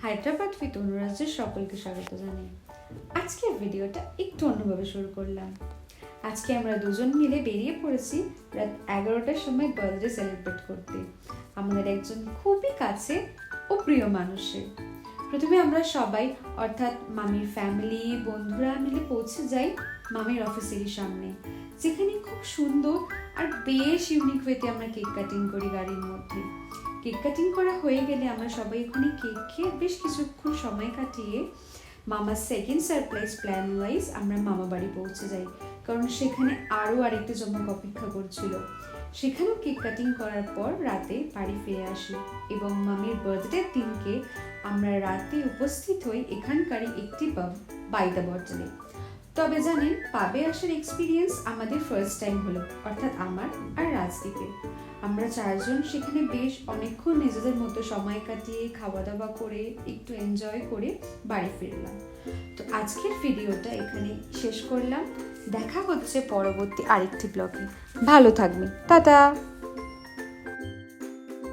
Hyderabad with অনুরাজের সকলকে স্বাগত জানাই। আজকের ভিডিওটা একটু অন্যভাবে শুরু করলাম। আজকে আমরা দুজন মিলে বেরিয়ে পড়েছি রাত 11টার সময় বার্থডে সেলিব্রেট করতে আমাদের একজন খুবই কাছে ও প্রিয় মানুষের। প্রথমে আমরা সবাই অর্থাৎ মামির ফ্যামিলি বন্ধুরা মিলে পৌঁছে যাই মামির অফিসেরই সামনে, যেখানে খুব সুন্দর আর বেশ ইউনিক ওয়েতে আমরা কেক কাটিং করি গাড়ির মধ্যে। কেক কাটিং করা হয়ে গেলে আমরা সবাই ওখানে কেক খেয়ে বেশ কিছুক্ষণ সময় কাটিয়ে মামার সেকেন্ড সারপ্রাইজ প্ল্যান ওয়াইজ আমরা মামা বাড়ি পৌঁছে যাই, কারণ সেখানে আরও আরেকটা জমক অপেক্ষা করছিল। সেখানেও কেক কাটিং করার পর রাতে বাড়ি ফিরে আসি এবং মামির বার্থডের দিনকে আমরা রাতে উপস্থিত হই এখানকারই একটি পাব বাই দ্য বটলে। তবে জানেন, পাবে আসার এক্সপিরিয়েন্স আমাদের ফার্স্ট টাইম হলো, অর্থাৎ আমার আর রাজদীপের। আমরা চারজন সেখানে বেশ অনেকক্ষণ নিজেদের মতো সময় কাটিয়ে খাওয়া দাওয়া করে একটু এনজয় করে বাড়ি ফিরলাম। তো আজকের ভিডিওটা এখানে শেষ করলাম। দেখা হচ্ছে পরবর্তী আরেকটি ব্লগে। ভালো থাকবেন, টাটা।